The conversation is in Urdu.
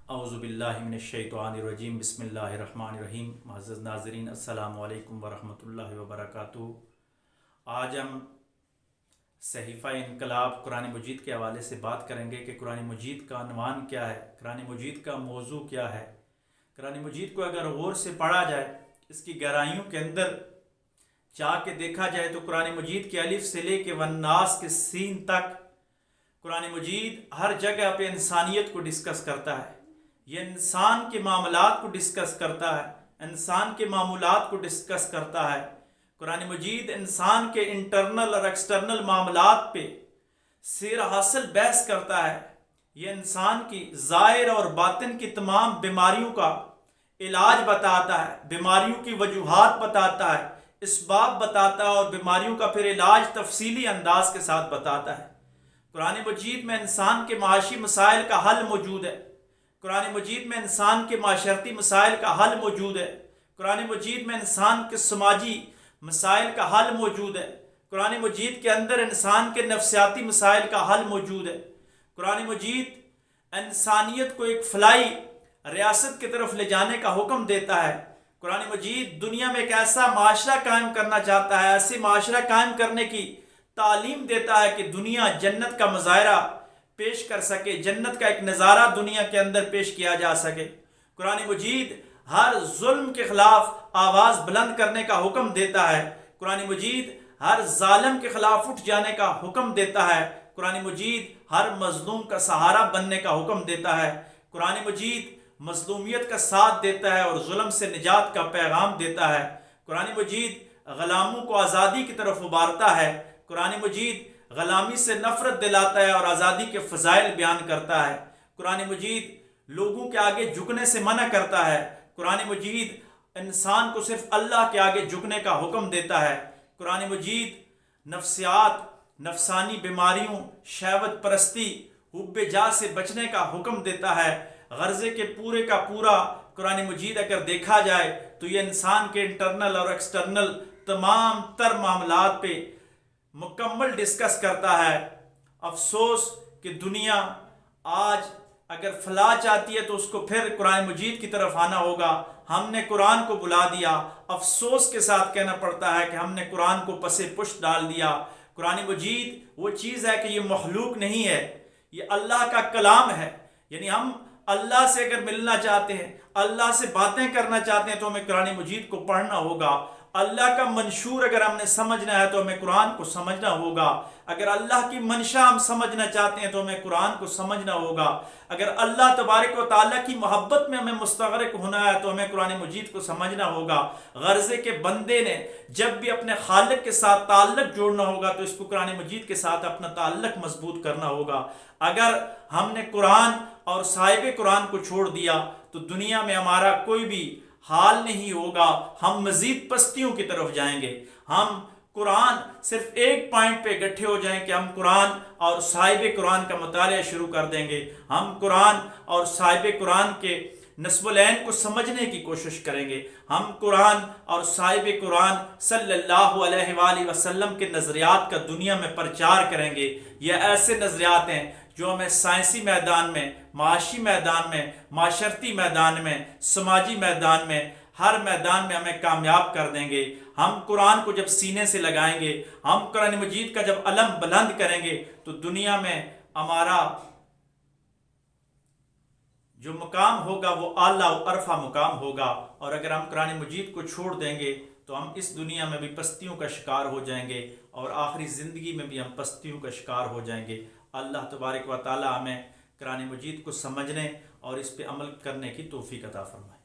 اعوذ باللہ من الشیطان الرجیم بسم اللہ الرحمن الرحیم۔ معزز ناظرین السلام علیکم ورحمۃ اللہ وبرکاتہ۔ آج ہم صحیفہ انقلاب قرآن مجید کے حوالے سے بات کریں گے کہ قرآن مجید کا عنوان کیا ہے، قرآن مجید کا موضوع کیا ہے۔ قرآن مجید کو اگر غور سے پڑھا جائے، اس کی گہرائیوں کے اندر جا کے دیکھا جائے تو قرآن مجید کے الف سے لے کے والناس کے سین تک قرآن مجید ہر جگہ پہ انسانیت کو ڈسکس کرتا ہے۔ یہ انسان کے معاملات کو ڈسکس کرتا ہے، انسان کے معمولات کو ڈسکس کرتا ہے۔ قرآن مجید انسان کے انٹرنل اور ایکسٹرنل معاملات پہ سیر حاصل بحث کرتا ہے۔ یہ انسان کی ظاہر اور باطن کی تمام بیماریوں کا علاج بتاتا ہے، بیماریوں کی وجوہات بتاتا ہے، اسباب بتاتا ہے اور بیماریوں کا پھر علاج تفصیلی انداز کے ساتھ بتاتا ہے۔ قرآن مجید میں انسان کے معاشی مسائل کا حل موجود ہے، قرآن مجید میں انسان کے معاشرتی مسائل کا حل موجود ہے، قرآن مجید میں انسان کے سماجی مسائل کا حل موجود ہے، قرآن مجید کے اندر انسان کے نفسیاتی مسائل کا حل موجود ہے۔ قرآن مجید انسانیت کو ایک فلاحی ریاست کی طرف لے جانے کا حکم دیتا ہے۔ قرآن مجید دنیا میں ایک ایسا معاشرہ قائم کرنا چاہتا ہے، ایسے معاشرہ قائم کرنے کی تعلیم دیتا ہے کہ دنیا جنت کا مظاہرہ پیش کر سکے، جنت کا ایک نظارہ دنیا کے اندر پیش کیا جا سکے۔ قرآن مجید ہر ظلم کے خلاف آواز بلند کرنے کا حکم دیتا ہے، قرآن مجید ہر ظالم کے خلاف اٹھ جانے کا حکم دیتا ہے، قرآن مجید ہر مظلوم کا سہارا بننے کا حکم دیتا ہے، قرآن مجید مظلومیت کا ساتھ دیتا ہے اور ظلم سے نجات کا پیغام دیتا ہے، قرآن مجید غلاموں کو آزادی کی طرف ابھارتا ہے، قرآن مجید غلامی سے نفرت دلاتا ہے اور آزادی کے فضائل بیان کرتا ہے، قرآن مجید لوگوں کے آگے جھکنے سے منع کرتا ہے، قرآن مجید انسان کو صرف اللہ کے آگے جھکنے کا حکم دیتا ہے، قرآن مجید نفسیات، نفسانی بیماریوں، شہوت پرستی، حب جاہ سے بچنے کا حکم دیتا ہے۔ غرضے کے پورے کا پورا قرآن مجید اگر دیکھا جائے تو یہ انسان کے انٹرنل اور ایکسٹرنل تمام تر معاملات پہ مکمل ڈسکس کرتا ہے۔ افسوس کہ دنیا آج اگر فلاح چاہتی ہے تو اس کو پھر قرآن مجید کی طرف آنا ہوگا۔ ہم نے قرآن کو بلا دیا، افسوس کے ساتھ کہنا پڑتا ہے کہ ہم نے قرآن کو پسے پشت ڈال دیا۔ قرآن مجید وہ چیز ہے کہ یہ مخلوق نہیں ہے، یہ اللہ کا کلام ہے۔ یعنی ہم اللہ سے اگر ملنا چاہتے ہیں، اللہ سے باتیں کرنا چاہتے ہیں تو ہمیں قرآن مجید کو پڑھنا ہوگا۔ اللہ کا منشور اگر ہم نے سمجھنا ہے تو ہمیں قرآن کو سمجھنا ہوگا۔ اگر اللہ کی منشا ہم سمجھنا چاہتے ہیں تو ہمیں قرآن کو سمجھنا ہوگا۔ اگر اللہ تبارک و تعالیٰ کی محبت میں ہمیں مستغرق ہونا ہے تو ہمیں قرآن مجید کو سمجھنا ہوگا۔ غرضے کے بندے نے جب بھی اپنے خالق کے ساتھ تعلق جوڑنا ہوگا تو اس کو قرآن مجید کے ساتھ اپنا تعلق مضبوط کرنا ہوگا۔ اگر ہم نے قرآن اور صاحب قرآن کو چھوڑ دیا تو دنیا میں ہمارا کوئی بھی حال نہیں ہوگا، ہم مزید پستیوں کی طرف جائیں گے۔ ہم قرآن صرف ایک پوائنٹ پہ اکٹھے ہو جائیں کہ ہم قرآن اور صاحب قرآن کا مطالعہ شروع کر دیں گے، ہم قرآن اور صاحب قرآن کے نسب العین کو سمجھنے کی کوشش کریں گے، ہم قرآن اور صاحب قرآن صلی اللہ علیہ وآلہ وسلم کے نظریات کا دنیا میں پرچار کریں گے۔ یہ ایسے نظریات ہیں جو ہمیں سائنسی میدان میں، معاشی میدان میں، معاشرتی میدان میں، سماجی میدان میں، ہر میدان میں ہمیں کامیاب کر دیں گے۔ ہم قرآن کو جب سینے سے لگائیں گے، ہم قرآن مجید کا جب علم بلند کریں گے تو دنیا میں ہمارا جو مقام ہوگا وہ اعلیٰ و عرفہ مقام ہوگا۔ اور اگر ہم قرآن مجید کو چھوڑ دیں گے تو ہم اس دنیا میں بھی پستیوں کا شکار ہو جائیں گے اور آخری زندگی میں بھی ہم پستیوں کا شکار ہو جائیں گے۔ اللہ تبارک و تعالی ہمیں قرآن مجید کو سمجھنے اور اس پہ عمل کرنے کی توفیق عطا فرمائے۔